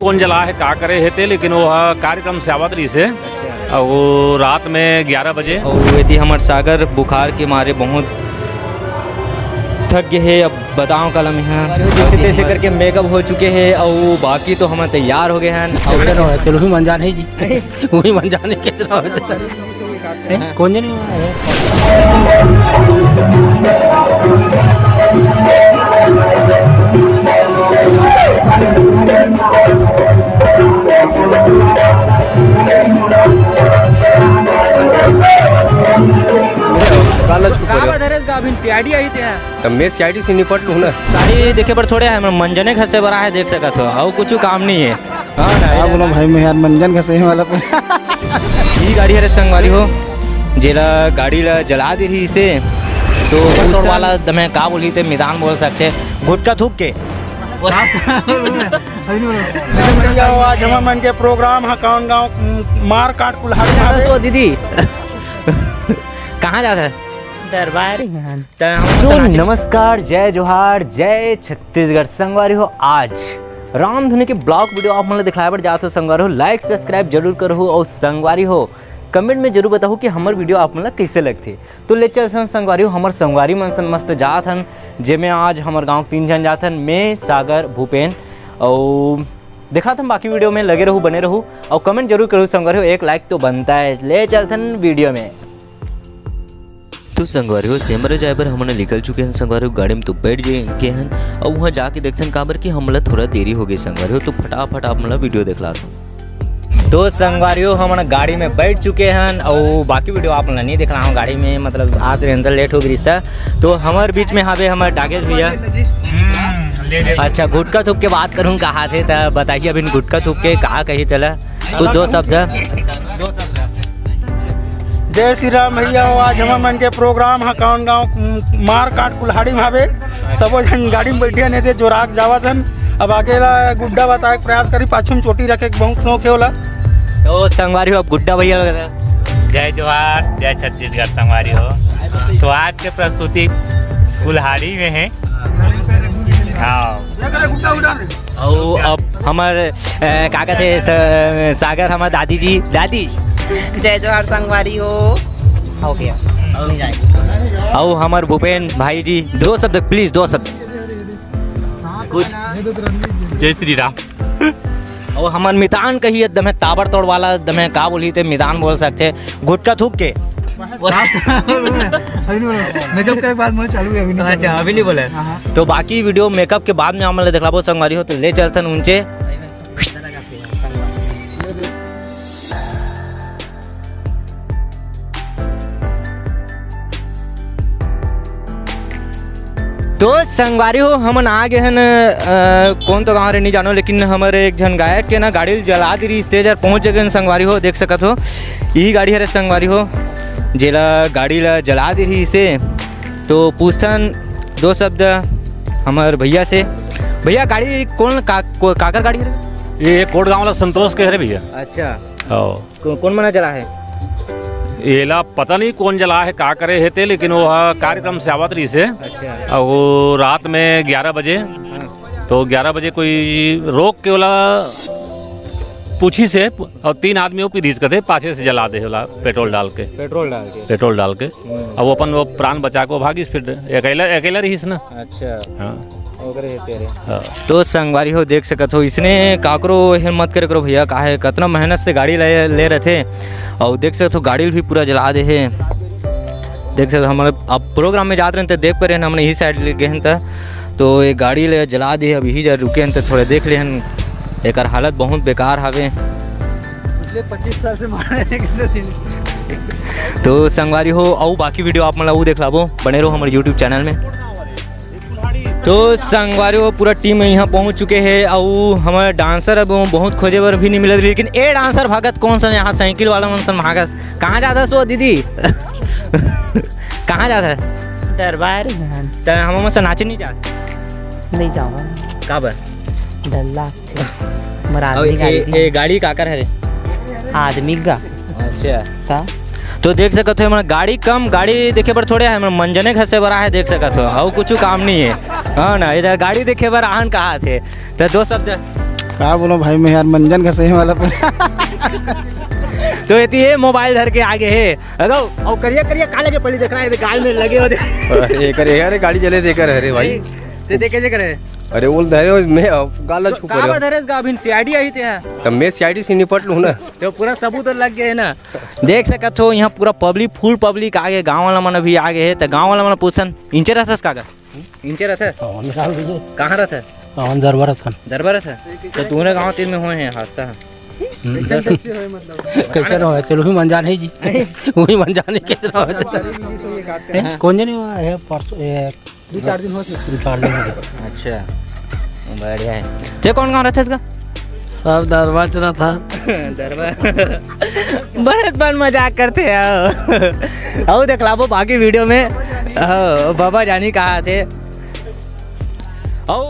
कौन जला है का करे है ते, लेकिन वो कार्यक्रम से आवत रही से और वो रात में 11 बजे। और ये हमारे सागर बुखार के मारे बहुत थक गए है। अब बताओ कल हम यहाँ जैसे तैसे करके मेकअप हो चुके हैं और बाकी तो हम तैयार हो गए हैं। चलो भी मन जाने जी वही मन जाने कितना कौन जाने सीआईडी आई थे तब मैं सीआईडी से निपट लूँ ना। साड़ी देखे पर थोड़े है मंजने घसे बरा है देख सकत हो और कुछ काम नहीं है। हाँ बोलो भाई मैं यार मंजन घसे वाला पे ये गाड़ी है संगवारी हो जेला गाड़ी ला जला दी रही इसे तो उस वाला दमे का बोली थे मैदान बोल सकते गुटका थूक के आज हम मन के प्रोग्राम है कौन गाँव मार काट कुल्हाड़ी दीदी कहाँ जाता है दरबार। तो नमस्कार, जय जोहार, जय छत्तीसगढ़। संगवारी हो आज रामधुनी के ब्लॉग वीडियो आप मतलब दिखाए पर जाते हो। संगवारी हो लाइक सब्सक्राइब जरूर करो और संगवारी हो कमेंट में जरूर बताओ कि हमारे वीडियो आप मतलब कैसे लगते। तो ले चल संगवारी हो हमारे संगवारी मन सन मस्त जात हन जेमें आज हमारे गाँव 3 जन जात हन, मैं सागर भूपेन और देखा था बाकी वीडियो में लगे रहूँ बने रहूँ और कमेंट जरूर करूँ। संगवारी हो एक लाइक तो बनता है। ले चलथन वीडियो में। तो संगवारी हो सेमरे जाए पर हमने निकल चुके हैं। संगवारी हो गाड़ी में तो बैठ गए हैं और वहाँ जाके देखते हैं काबर कि हमला थोड़ा देरी हो गई। संगवारी हो तो फटाफट आप मतलब वीडियो देख लाता हूँ। तो संगवारी हो हम गाड़ी में बैठ चुके हैं और बाकी वीडियो आप नहीं देख रहा हूँ गाड़ी में, मतलब आज अंदर लेट हो गई था। तो हमारे बीच में यहाँ पे हमारे डागेश भैया। अच्छा गुटका थूक के बात करूँ कहाँ से तो बताइए अभी गुटका थूक के कहाँ कहीं चला कुछ दो शब्द। जय श्री राम भैया आज हम मन के प्रोग्राम है कौन गाँव मार काट कुल्हाड़ी भावे सब जन गाड़ी में बैठे नहीं थे जोराक जावत हन। अब आगे ला गुड्डा बताए प्रयास करी पाछू में चोटी रखे बहुत शौक होला। तो संगवारी हो अब गुड्डा भैया जय जोहार, जय छत्तीसगढ़। संगवारी हो तो आज के प्रस्तुति कुल्हाड़ी में है। हाँ और अब हमारे क्या कहते सागर हमारे दादी जी दादी जय जोहार संगवारी हो गया। और हमारे भूपेन भाई जी 2 शब्द प्लीज 2 शब्द कुछ। जय श्री राम। और हमारे मितान कही एकदम ताबड़ तोड़ वाला दमे का बोली थे मैदान बोल सकते गुटका थूक के मेकअप के बाद मैं चालू है अभी नहीं। अच्छा अभी नहीं बोले तो बाकी वीडियो मेकअप के बाद में हमारे दिखलाबो। संगवारी हो तो ले चलतन ऊंचे। तो संगवारी हो हम आ गए हैं कौन तो गाँव रे नहीं जानो, लेकिन हमारे एक जन गायक के ना गाड़ी जला दी रही स्टेज पर पहुँच गए संगवारी हो देख सकत हो। यही गाड़ी है संगवारी हो जेला गाड़ी ला जला दी रही इसे तो पूछतन 2 शब्द हमारे भैया से। भैया गाड़ी कौन काकर गाड़ी है? ये कोट गाँव वाला संतोष के है भैया। अच्छा कौन मना जला है? येला पता नहीं कौन जला है का करे है ते, लेकिन वो कार्यक्रम से आवत रही से अच्छा। और वो रात में 11 बजे। तो 11 बजे कोई रोक के वाला पूछी से और 3 आदमी वो पीरीज के थे पाछे से जला दे वाला पेट्रोल डाल के अब वो अपन वो प्राण बचा को भागी फिर अकेला रही ना। अच्छा हाँ। तो संगवारी हो देख सकत हो इसने काकरो हिम्मत करे करो भैया का है कितना मेहनत से गाड़ी ले रहे थे और देख सकते हो गाड़ी भी पूरा जला दे है। देख सकते हमारे अब प्रोग्राम में जाते रहे देख पा रहे हैं हमने यही साइड गए थे तो ये गाड़ी ले जला दी है। अब यही जा रुके हैं तो थोड़े देख ले एक हालत बहुत बेकार हवे। 25 साल से मारे तो संगवारी हो और बाकी वीडियो आप मतलब वो देख लाबो बने रहो हमारे यूट्यूब चैनल में। तो संगवारी हो पूरा टीम यहाँ पहुँच चुके हैं और हमारे डांसर अब बहुत खोजे पर भी नहीं मिले, लेकिन ए डांसर भागत कौन सा यहाँ साइकिल वाला मन सन भागत कहाँ जाता सो दीदी कहाँ जाता है? दरबार हम से नाचे नहीं जाते नहीं जाऊँगा का बर डर लगते ये गाड़ी काकर है रे आदमी का। अच्छा का तो देख सकते हो गाड़ी कम गाड़ी देखे पर थोड़े है मंजने घसे बरा है देख सकते हो और कुछ काम नहीं है। हाँ ना इधर गाड़ी देखे पर आहन कहाँ थे तो 2 शब्द का बोलो भाई मैं यार मंजन का सही वाला पे तो ये मोबाइल धर के आगे है अगो और करिया करिया का लगे पड़ी देख रहा है गाल में लगे हो अरे करे यार गाड़ी चले देकर अरे भाई ते देखे जे करे अरे बोल धरे मैं गाला छुप का रहा धरेस गा अभी सीआईडी आई थे तब मैं सीआईडी से निपट लूं ना तो पूरा सबूत लग गए है ना देख सकत हो यहाँ पूरा पब्लिक फुल पब्लिक आगे गांव वाला मन भी आगे है तो गांव वाला मन पूछन इंचे रहस कागा इंचे रहस कहाँ रहस कौन दरबार था दरबार था तो तूने गांव तीन में हुए हैं हादसा कैसे रहो चलो भी मन जाने जी वही मन जाने कैसे रहो कौन जाने हुआ है परसों 2-4 दिन हो अच्छा बढ़िया है ते कौन गाँव रहता है इसका सब दरबार चला था दरबार बड़े बन मजाक करते हैं आओ देख लाभो बाकी वीडियो में बाबा जानी कहा थे आओ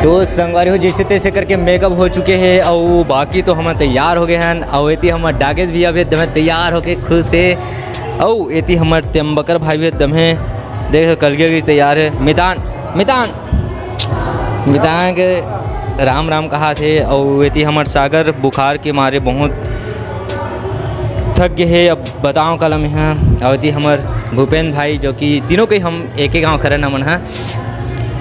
तो संगवारी हो जैसे तैसे करके मेकअप हो चुके हैं और बाकी तो हम तैयार हो गए हैं और एती हमार डागेश भी अभी एकदम तैयार होके खुश है और एती हमार तेम्बकर भाई भी एकदम है देख कलगे भी तैयार है मितान मितान मितान के राम राम कहा थे और एती हमार सागर बुखार के मारे बहुत थक गए है अब बताओ कलम है और एती हमार भूपेंद्र भाई जो कि तीनों के हम एक ही गाँव खरे नमन है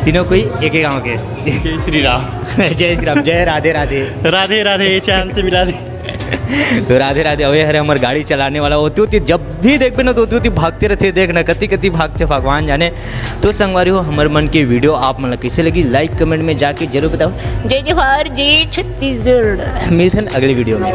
तीनों कोई एक ही गांव के जय श्री राम जय श्री राम जय राधे राधे राधे राधे चांद से मिला दे तो राधे राधे अवे हरे हमारे गाड़ी चलाने वाला होती होती जब भी देखबे ना तो होती भागते रहते देखना कति कति भागते भगवान जाने तो संगवारी हो हमारे मन की वीडियो आप मतलब कैसे लगी लाइक कमेंट में जाके जरूर बताओ जय जोहार जय छत्तीसगढ़ मिलते हैं अगले वीडियो में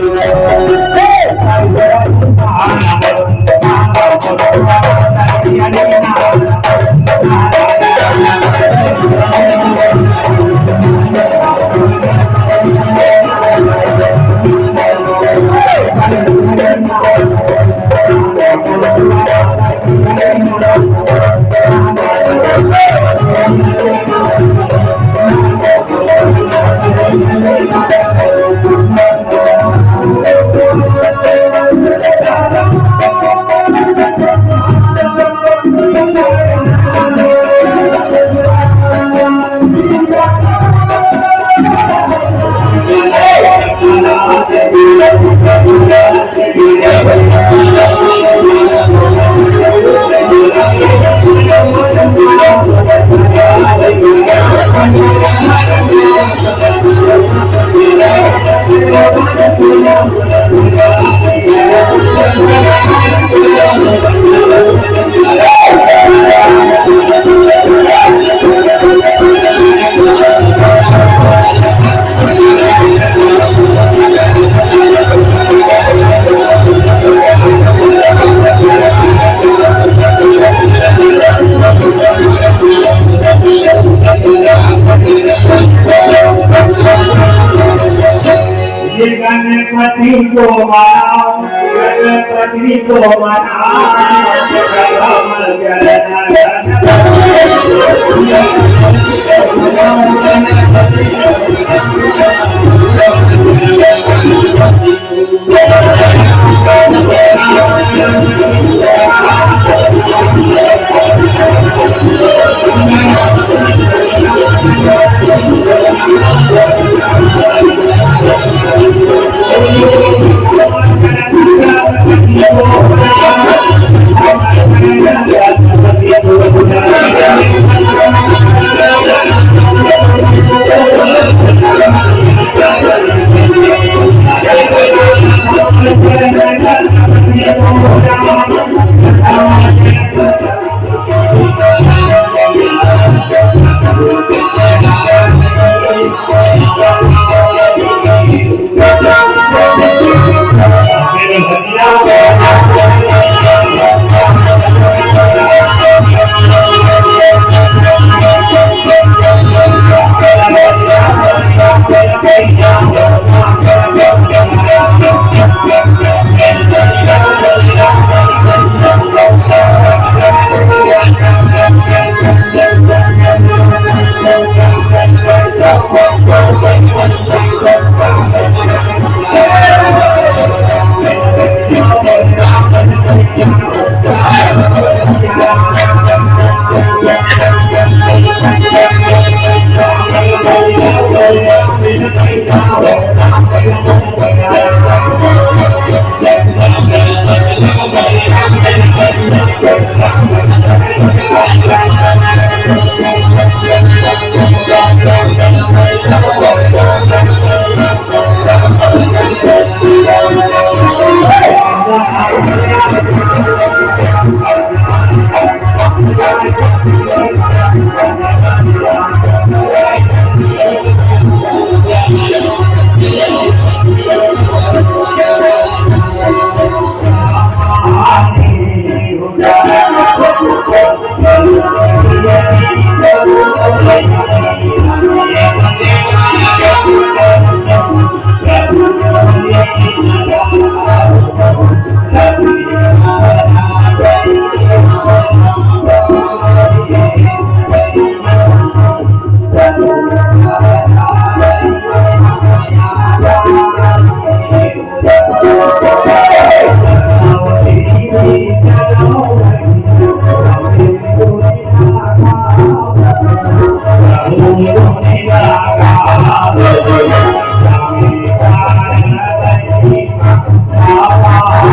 गणपति को मनाओ गणपति को मनाओ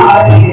Hare